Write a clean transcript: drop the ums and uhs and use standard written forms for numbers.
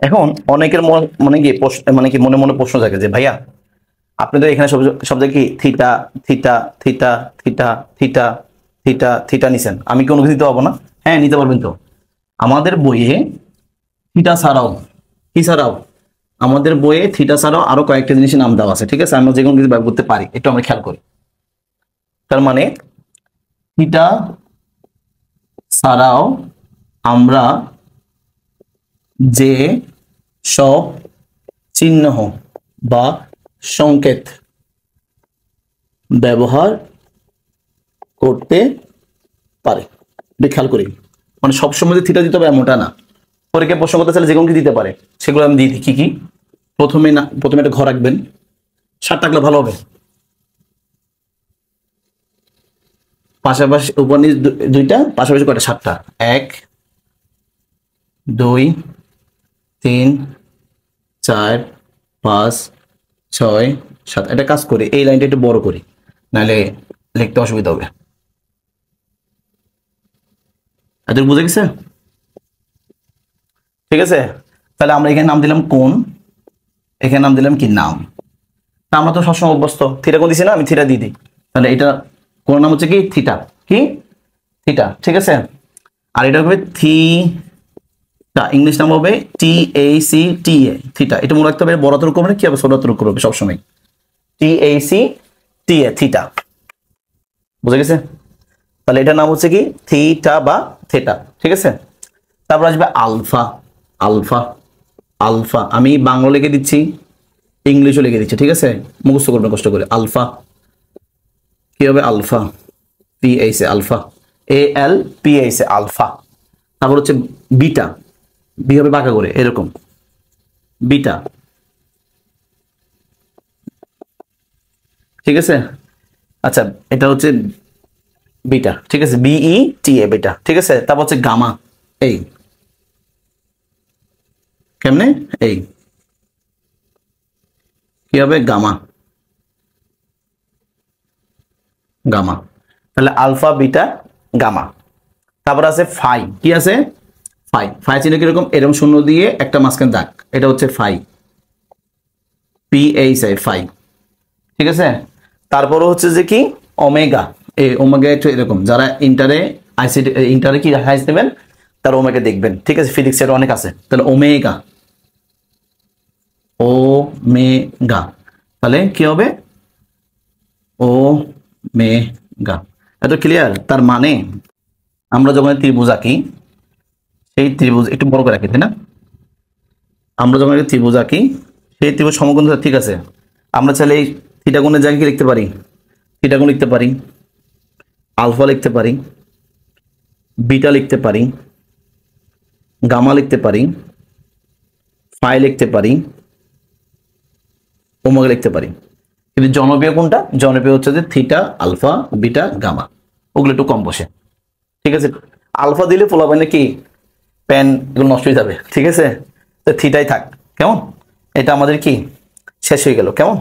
এখন অনেকের মনে কি মানে কি মনে মনে প্রশ্ন থাকে যে ভাইয়া আপনি তো এখানে সব সব জায়গায় কি theta theta theta theta theta theta theta নিছেন, আমি কি অনুমতি দিতে পারবো না? হ্যাঁ, নিতে পারবেন তো। আমাদের বইয়ে থিটা ছাড়াও কি ছাড়াও আমাদের বইয়ে থিটা ছাড়াও আরো কয়েকটা জিনিসের নাম দেওয়া আছে, ঠিক আছে? আমরা যে কোনো কিছু ব্যবহার করতে পারি, একটু আমরা খেয়াল করি। তার মানে থিটা ছাড়াও আমরা যে সব চিহ্ন বা সংকেত ব্যবহার করতে পারে, এটা খেয়াল করি। মানে সবসময় যে থিটা দিতে হবে এমনটা না। পরীক্ষায় প্রশ্ন করতে চাইলে যে কোনো কি দিতে পারে, সেগুলো আমি দিয়ে দিই। কি কি? প্রথমে একটা ঘর রাখবেন, 7 থাকলে ভালো হবে। পাশাপাশি উপর নিচ দুইটা, পাশাপাশি কয়টা? 7টা। 1 2 3 4 5 6 7। এটা কাজ করি, এই লাইনটা একটু বড় করি, নাহলে লিখতে অসুবিধা হবে। এত বুঝে গেছে? ঠিক আছে, তাহলে আমরা এখানে নাম দিলাম কোণ, এখানে নাম দিলাম কি? নাম। তা আমরা তো সবসময় অভ্যস্ত, থিটা কোণ দিছি না, আমি থিটা দিয়ে দিই। তাহলে এটা কোণ নাম হচ্ছে কি? থিটা। কি? থিটা, ঠিক আছে। আর এটা হবে থিটা, ইংলিশ নাম হবে TACTA, থিটা। এটা মনে রাখতে হবে, বড় হাতের করবে কি হবে? ছোট হাতের করবে সবসময়। TACTA, theta. বুঝে গেছে? তাহলে এটার নাম হচ্ছে কি? থিটা বা থেটা, ঠিক আছে। তারপর আসবে আলফা। আলফা আলফা আমি বাংলা লিখে দিচ্ছি, ইংলিশও লিখে দিচ্ছি, ঠিক আছে? মুখস্থ করবেন কষ্ট করে। আলফা কি হবে? Alpha, PAC, alpha, ALPAC, alpha. তারপর হচ্ছে বিটা, বি হবে বাঁকা করে এরকম, বিটা, ঠিক আছে। আচ্ছা, এটা হচ্ছে বিটা, ঠিক আছে, BETA, বিটা, ঠিক আছে। তারপর হচ্ছে গামা, এই কেমনে? এই কি হবে? Gamma, gamma. তাহলে আলফা, বিটা, গামা। তারপর আছে ফাই। কি আছে? ফাই। ফাই চিহ্ন কিরকম? এরকম শূন্য দিয়ে একটা মাঝখানে দাগ, এটা হচ্ছে ফাই, PAC, ফাই, ঠিক আছে। তারপরও হচ্ছে যে কি? ওমেগা। এই ওমেগা একটু এরকম, যারা ইন্টারে ICT ইন্টারে কি হাইস দেবেন তার ওমেগা দেখবেন, ঠিক আছে? ফিজিক্সের অনেক আছে। তাহলে ওমেগা, ওমেগা, তাহলে কি হবে? ওমেগা। এত ক্লিয়ার? তার মানে আমরা যখন ত্রিভুজ আঁকি, সেই ত্রিভুজ একটু বড় করে রাখি, তাই না? আমরা যখন একটা ত্রিভুজ আঁকি, সেই ত্রিভুজ সমকোণ, ঠিক আছে। আমরা চাইলে এই থিটা কোণের জায়গায় কি লিখতে পারি? থিটা কোণ লিখতে পারি, আলফা লিখতে পারি, বিটা লিখতে পারি, গামা লিখতে পারি, ফাই লিখতে পারি, ওমেগা লিখতে পারি। কিন্তু জনপ্রিয় কোনটা? জনপ্রিয় হচ্ছে যে থিটা, আলফা, বিটা, গামা। ওগুলো একটু কম বসে, ঠিক আছে। আলফা দিলে পোলাপাইনে কি পেন এগুলো নষ্ট হয়ে যাবে, ঠিক আছে। তো থিটাই থাক, কেমন? এটা আমাদের কি শেষ হয়ে গেল, কেমন?